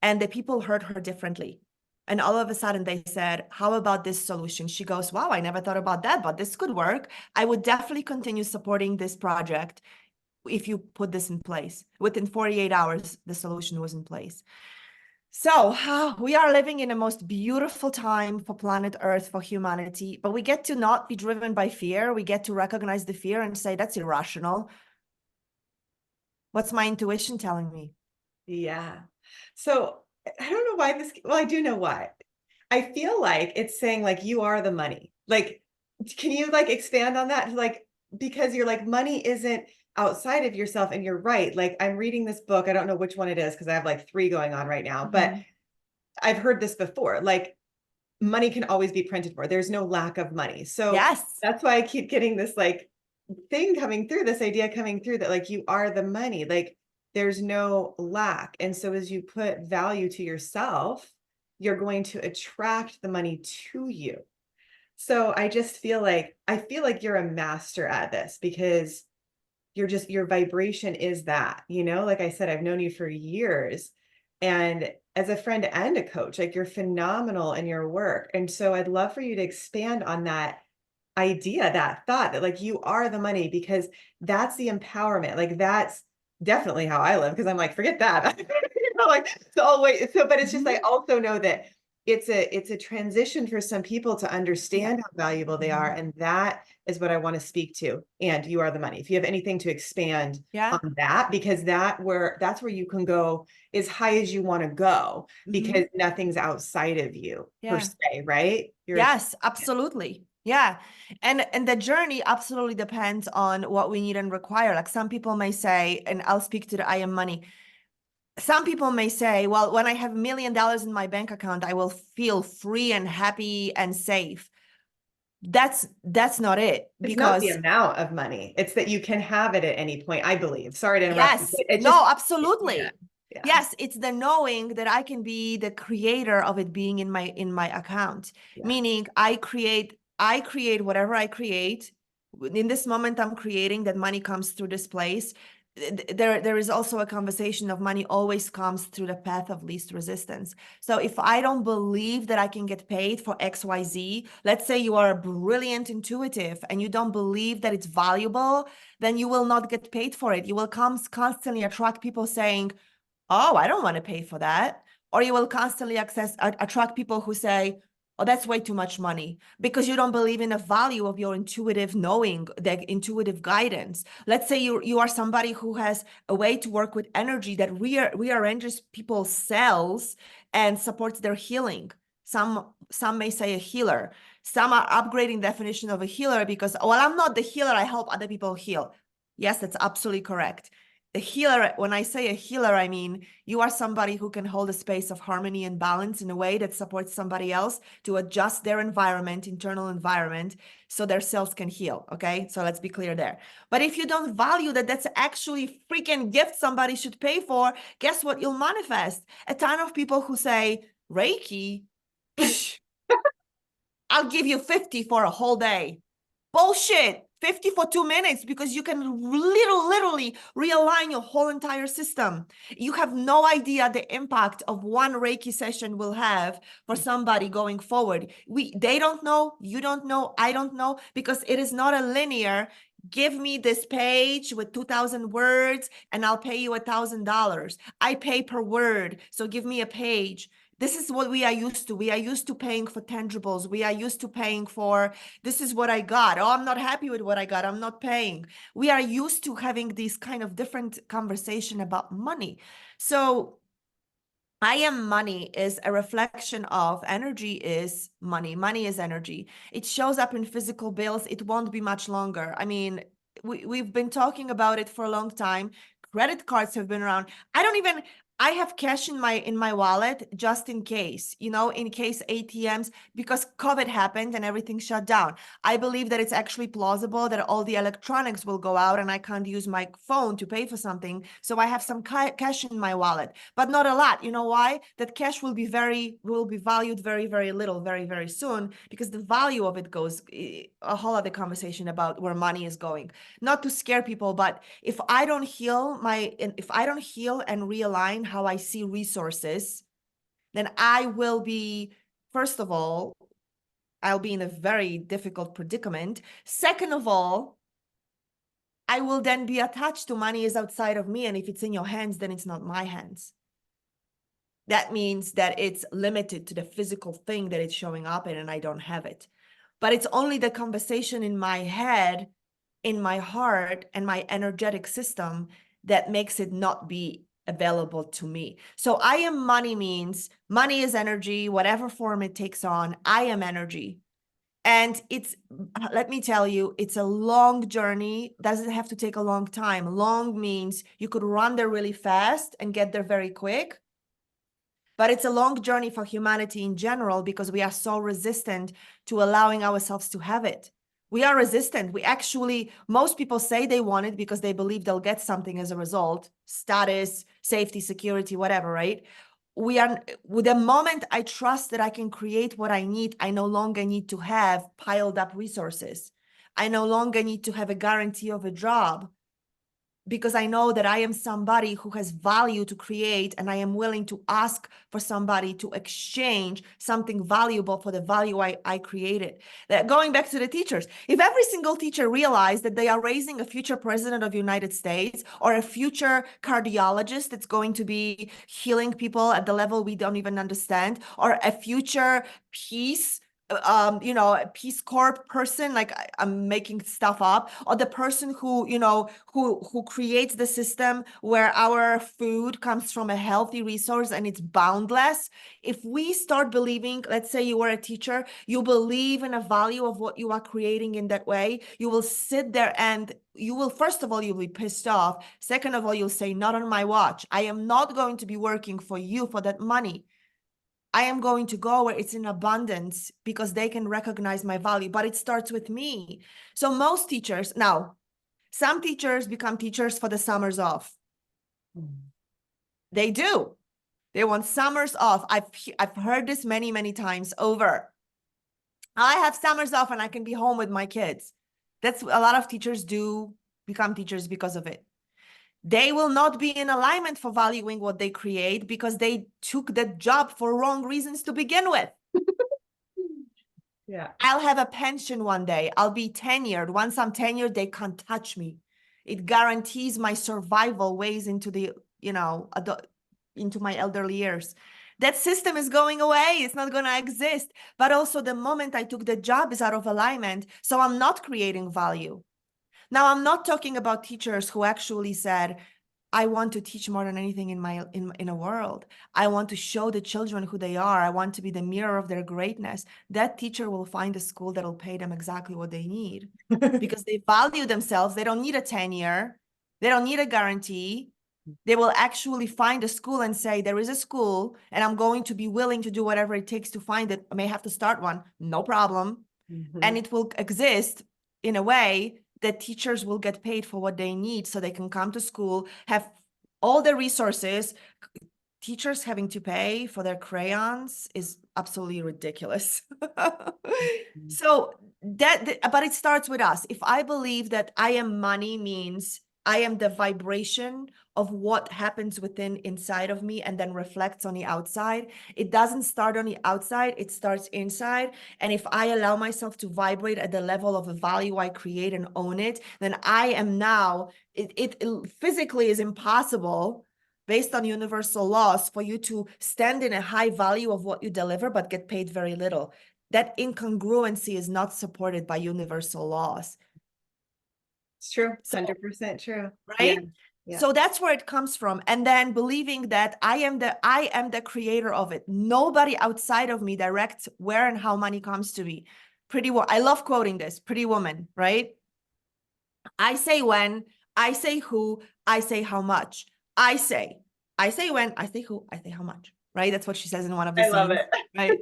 And the people heard her differently. And all of a sudden they said, how about this solution? She goes, wow, I never thought about that, but this could work. I would definitely continue supporting this project if you put this in place. Within 48 hours, the solution was in place. So we are living in the most beautiful time for planet Earth, for humanity, but we get to not be driven by fear. We get to recognize the fear and say, that's irrational. What's my intuition telling me? Yeah. So I don't know why well, I do know why. I feel like it's saying like, you are the money. Like, can you like expand on that? Like, because you're like, money isn't outside of yourself. And you're right. Like, I'm reading this book. I don't know which one it is, because I have like 3 going on right now, but I've heard this before. Like, money can always be printed for. There's no lack of money. So Yes. that's why I keep getting this like thing coming through, this idea coming through, that like, you are the money. Like, there's no lack. And so as you put value to yourself, you're going to attract the money to you. So I just feel like, you're a master at this, because your vibration is that, like I said, I've known you for years, and as a friend and a coach, like, you're phenomenal in your work. And so I'd love for you to expand on that, idea, that thought that like you are the money, because that's the empowerment. Like that's definitely how I live, because I'm like, forget that. You know, like so I'll wait. So, but it's just I Mhm. also know that it's a transition for some people to Yeah. understand how valuable they are. And that is what I want to speak to. And you are the money. If you have anything to expand Yeah. on that, because that's where you can go as high as you want to go, Mhm. because nothing's outside of you per Yeah. se, right? You're a Yes, absolutely. Yeah. And the journey absolutely depends on what we need and require. Like some people may say, and I'll speak to the I am money. Some people may say, well, when I have $1 million in my bank account, I will feel free and happy and safe. That's not it, It's not the because amount of money. It's that you can have it at any point, I believe. Sorry to interrupt you, yes, but it just, no, yeah, absolutely. yeah, Yes, it's the knowing that I can be the creator of it being in my account. yeah. Meaning I create whatever I create. In this moment I'm creating, that money comes through this place. There is also a conversation of money always comes through the path of least resistance. So if I don't believe that I can get paid for XYZ, let's say you are a brilliant intuitive and you don't believe that it's valuable, then you will not get paid for it. You will constantly attract people saying, oh, I don't want to pay for that. Or you will constantly attract people who say, oh, that's way too much money, because you don't believe in the value of your intuitive knowing, the intuitive guidance. Let's say you are somebody who has a way to work with energy that rearranges people's cells and supports their healing. Some may say a healer. Some are upgrading definition of a healer because, well, I'm not the healer, I help other people heal. Yes, that's absolutely correct. A healer, when I say a healer, I mean you are somebody who can hold a space of harmony and balance in a way that supports somebody else to adjust their environment, internal environment, so their cells can heal. Okay, so let's be clear there. But if you don't value that that's actually freaking gift somebody should pay for, guess what you'll manifest? A ton of people who say, Reiki, psh, I'll give you 50 for a whole day. Bullshit. 50 for 2 minutes, because you can literally realign your whole entire system. You have no idea the impact of one Reiki session will have for somebody going forward. They don't know, you don't know, I don't know, because it is not a linear. Give me this page with 2,000 words and I'll pay you $1,000. I pay per word, so give me a page. This is what we are used to. We are used to paying for tangibles. We are used to paying for, this is what I got. Oh, I'm not happy with what I got. I'm not paying. We are used to having these kind of different conversation about money. So I am money is a reflection of energy is money. Money is energy. It shows up in physical bills. It won't be much longer. I mean, we've been talking about it for a long time. Credit cards have been around. I have cash in my wallet just in case, in case ATMs, because COVID happened and everything shut down. I believe that it's actually plausible that all the electronics will go out and I can't use my phone to pay for something. So I have some cash in my wallet, but not a lot. You know why? That cash will be valued very, very little, very, very soon, because the value of it goes a whole other conversation about where money is going. Not to scare people, but if I don't heal and realign how I see resources, then first of all, I'll be in a very difficult predicament. Second of all, I will then be attached to money is outside of me. And if it's in your hands, then it's not my hands. That means that it's limited to the physical thing that it's showing up in, and I don't have it. But it's only the conversation in my head, in my heart, and my energetic system that makes it not be available to me. So I am money means money is energy, whatever form it takes on. I am energy. And let me tell you, it's a long journey. Doesn't have to take a long time. Long means you could run there really fast and get there very quick. But it's a long journey for humanity in general, because we are so resistant to allowing ourselves to have it. We are resistant. Most people say they want it because they believe they'll get something as a result, status, safety, security, whatever, right? With the moment I trust that I can create what I need, I no longer need to have piled up resources. I no longer need to have a guarantee of a job. because I know that I am somebody who has value to create, and I am willing to ask for somebody to exchange something valuable for the value I created. Going back to the teachers, if every single teacher realized that they are raising a future president of the United States or a future cardiologist that's going to be healing people at the level we don't even understand, or a future peace a Peace Corps person, like I'm making stuff up, or the person who, who creates the system where our food comes from a healthy resource and it's boundless. If we start believing, let's say you are a teacher, you believe in a value of what you are creating in that way, you will sit there and you will, first of all, you'll be pissed off. Second of all, you'll say, not on my watch. I am not going to be working for you for that money. I am going to go where it's in abundance because they can recognize my value, but it starts with me. So most teachers, now, some teachers become teachers for the summers off. They do. They want summers off. I've heard this many, many times over. I have summers off and I can be home with my kids. That's a lot of teachers do become teachers because of it. They will not be in alignment for valuing what they create because they took that job for wrong reasons to begin with. Yeah. I'll have a pension one day. I'll be tenured. Once I'm tenured, they can't touch me. It guarantees my survival ways into the, into my elderly years. That system is going away. It's not going to exist. But also the moment I took the job is out of alignment. So I'm not creating value. Now, I'm not talking about teachers who actually said, I want to teach more than anything in a world. I want to show the children who they are. I want to be the mirror of their greatness. That teacher will find a school that'll pay them exactly what they need because they value themselves. They don't need a tenure. They don't need a guarantee. They will actually find a school and say, there is a school and I'm going to be willing to do whatever it takes to find it. I may have to start one, no problem. And it will exist in a way that teachers will get paid for what they need so they can come to school, have all the resources. Teachers having to pay for their crayons is absolutely ridiculous. So but it starts with us. If I believe that I am money means I am the vibration of what happens inside of me and then reflects on the outside. It doesn't start on the outside, it starts inside. And if I allow myself to vibrate at the level of the value I create and own it, then I am now, it physically is impossible based on universal laws for you to stand in a high value of what you deliver, but get paid very little. That incongruency is not supported by universal laws. It's true. 100% true. Right? Yeah. So that's where it comes from. And then believing that I am the creator of it. Nobody outside of me directs where and how money comes to me. I love quoting this, Pretty Woman, right? I say when, I say who, I say how much. I say when, I say who, I say how much, right? That's what she says in one of the scenes. I love it. Right?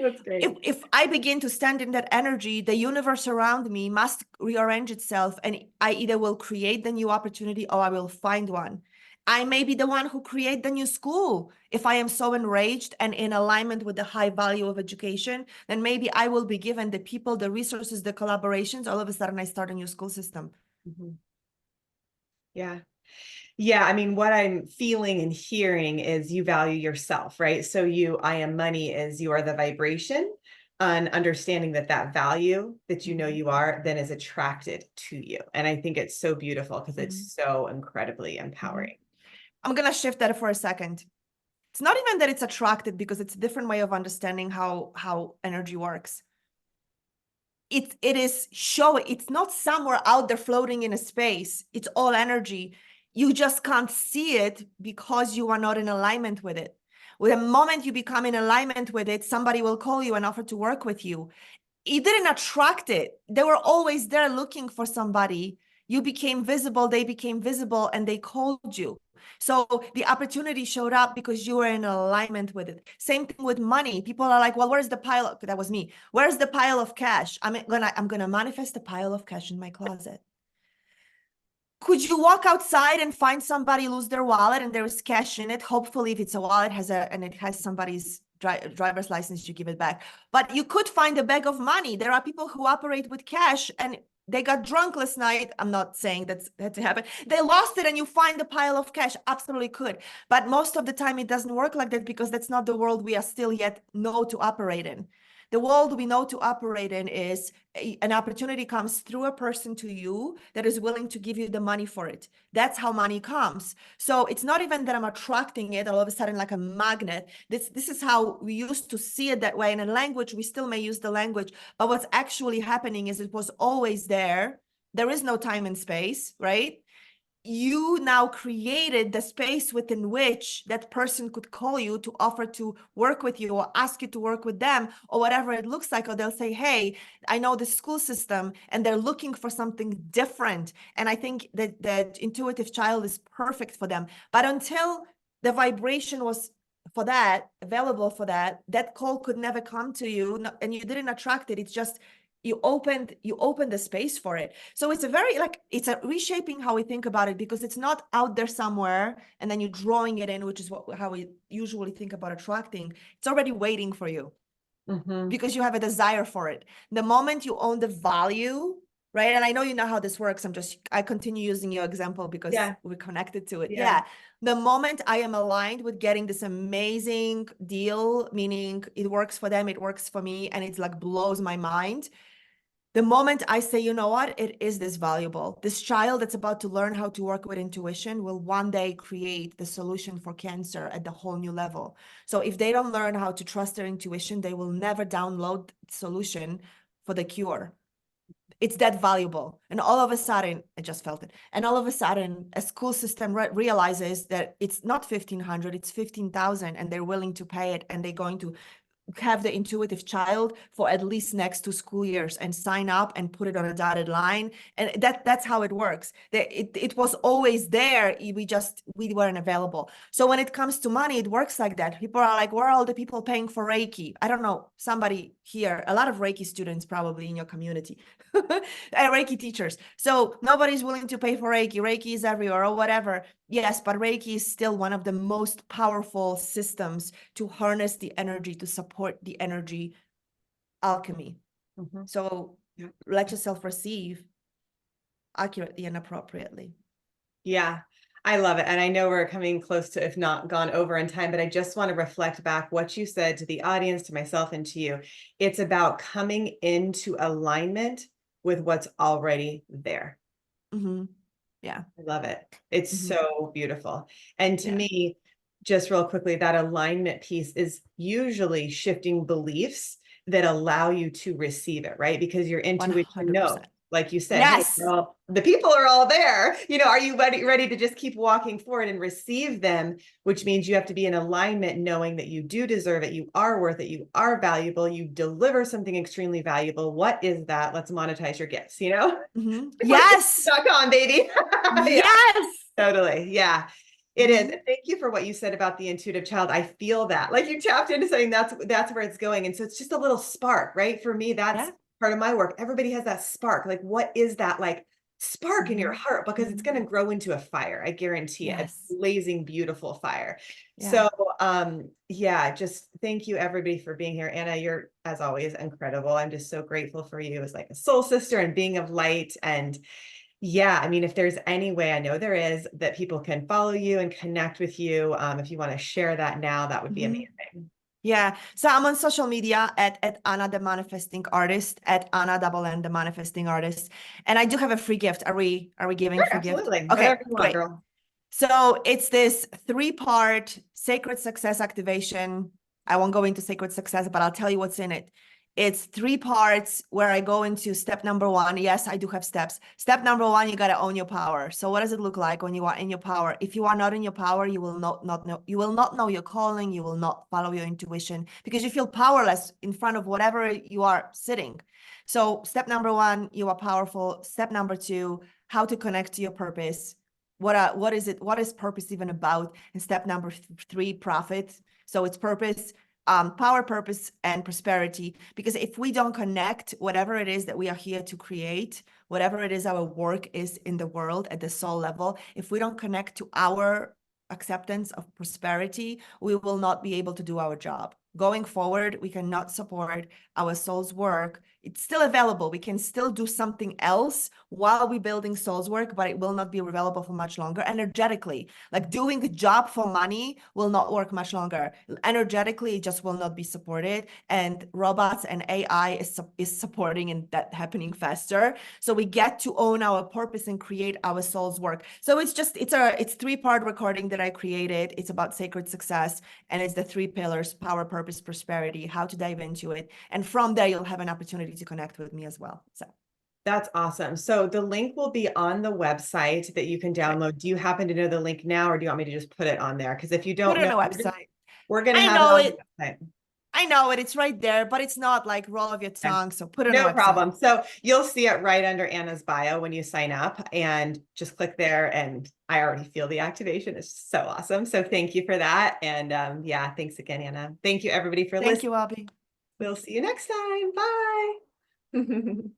That's great. If I begin to stand in that energy, the universe around me must rearrange itself, and I either will create the new opportunity or I will find one. I may be the one who create the new school. If I am so enraged and in alignment with the high value of education, then maybe I will be given the people, the resources, the collaborations. All of a sudden, I start a new school system. Yeah. Yeah, I mean, what I'm feeling and hearing is you value yourself, right? So I am money is you are the vibration, and understanding that value that you know you are then is attracted to you. And I think it's so beautiful because it's so incredibly empowering. I'm going to shift that for a second. It's not even that it's attracted because it's a different way of understanding how energy works. It is showing, it's not somewhere out there floating in a space. It's all energy. You just can't see it because you are not in alignment with it. With the moment you become in alignment with it, somebody will call you and offer to work with you. You didn't attract it. They were always there looking for somebody. You became visible, they became visible, and they called you. So the opportunity showed up because you were in alignment with it. Same thing with money. People are like, well, where's the pile of, that was me. Where's the pile of cash? I'm gonna manifest a pile of cash in my closet. Could you walk outside and find somebody lose their wallet and there is cash in it? Hopefully, if it's a wallet and it has somebody's driver's license, you give it back. But you could find a bag of money. There are people who operate with cash and they got drunk last night. I'm not saying that to happen. They lost it and you find a pile of cash. Absolutely could. But most of the time it doesn't work like that because that's not the world we are still yet know to operate in. The world we know to operate in is an opportunity comes through a person to you that is willing to give you the money for it. That's how money comes. So it's not even that I'm attracting it all of a sudden like a magnet. This is how we used to see it that way. And in language, we still may use the language, but what's actually happening is it was always there. There is no time and space, right? You now created the space within which that person could call you to offer to work with you or ask you to work with them or whatever it looks like. Or they'll say, hey, I know the school system and they're looking for something different. And I think that intuitive child is perfect for them. But until the vibration was for that, available for that, that call could never come to you and you didn't attract it. It's just, you opened the space for it. So it's a very it's a reshaping how we think about it, because it's not out there somewhere and then you're drawing it in, which is how we usually think about attracting. It's already waiting for you because you have a desire for it. The moment you own the value, right? And I know you know how this works. I continue using your example because we're connected to it. Yeah. The moment I am aligned with getting this amazing deal, meaning it works for them, it works for me, and it's like blows my mind. The moment I say, you know what, it is this valuable. This child that's about to learn how to work with intuition will one day create the solution for cancer at the whole new level. So if they don't learn how to trust their intuition, they will never download the solution for the cure. It's that valuable. And all of a sudden, I just felt it. And all of a sudden, a school system realizes that it's not 1,500, it's 15,000, and they're willing to pay it, and they're going to have the intuitive child for at least next 2 school years and sign up and put it on a dotted line. And that's how it works. It was always there. We weren't available. So when it comes to money, it works like that. People are like, where are all the people paying for Reiki? I don't know, somebody here, a lot of Reiki students probably in your community, Reiki teachers. So nobody's willing to pay for Reiki. Reiki is everywhere or whatever. Yes, but Reiki is still one of the most powerful systems to harness the energy, to support the energy alchemy. So let yourself receive accurately and appropriately. Yeah, I love it. And I know we're coming close to, if not gone over in time, but I just want to reflect back what you said to the audience, to myself, and to you. It's about coming into alignment with what's already there. Yeah. I love it. It's so beautiful. And to me, just real quickly, that alignment piece is usually shifting beliefs that allow you to receive it, right? Because your intuition knows, like you said, yes, hey, well, the people are all there. Are you ready to just keep walking forward and receive them? Which means you have to be in alignment, knowing that you do deserve it. You are worth it. You are valuable. You deliver something extremely valuable. What is that? Let's monetize your gifts, Yes. .com, baby. Yes. Totally. Yeah. It is. And thank you for what you said about the intuitive child. I feel that, like, you tapped into something that's where it's going. And so it's just a little spark, right? For me, that's part of my work. Everybody has that spark. Like, what is that like spark in your heart? Because it's going to grow into a fire. I guarantee it. A blazing, beautiful fire. So, just thank you everybody for being here. Anna, you're, as always, incredible. I'm just so grateful for you as like a soul sister and being of light. And I mean, if there's any way, I know there is, that people can follow you and connect with you, if you want to share that now, that would be amazing. Yeah. So I'm on social media at Anna the Manifesting Artist, at Anna _N the Manifesting Artist. And I do have a free gift. Are we giving free absolutely. gift? Okay, whatever you want, girl. So it's this 3-part sacred success activation. I won't go into sacred success, but I'll tell you what's in it. It's 3 parts where I go into step number 1. Yes, I do have steps. Step number 1, you got to own your power. So what does it look like when you are in your power? If you are not in your power, you will not know. You will not know your calling. You will not follow your intuition because you feel powerless in front of whatever you are sitting. So step number 1, you are powerful. Step number 2, how to connect to your purpose. What is it? What is purpose even about? And step number 3, profit. So it's purpose, power, purpose, and prosperity. Because if we don't connect, whatever it is that we are here to create, whatever it is our work is in the world at the soul level, if we don't connect to our acceptance of prosperity, we will not be able to do our job. going forward, we cannot support our soul's work. It's still available. We can still do something else while we're building soul's work, but it will not be available for much longer energetically. Like doing a job for money will not work much longer. Energetically, it just will not be supported. And robots and AI is supporting and that happening faster. So we get to own our purpose and create our soul's work. So it's 3-part recording that I created. It's about sacred success, and it's the 3 pillars: power, purpose, prosperity, how to dive into it. And from there, you'll have an opportunity to connect with me as well. So That's awesome. So the link will be on the website that you can download. Do you happen to know the link now, or do you want me to just put it on there? Because if you put don't it on know, the website. we're going to I have it know on it. the website. I know it. It's right there, but it's not like roll of your Okay. tongue. So put it on No the website. problem. So you'll see it right under Anna's bio when you sign up, and just click there. And I already feel the activation. It's so awesome. So thank you for that. And yeah, thanks again, Anna. Thank you everybody for Thank listening. you, Abby. We'll see you next time. Bye.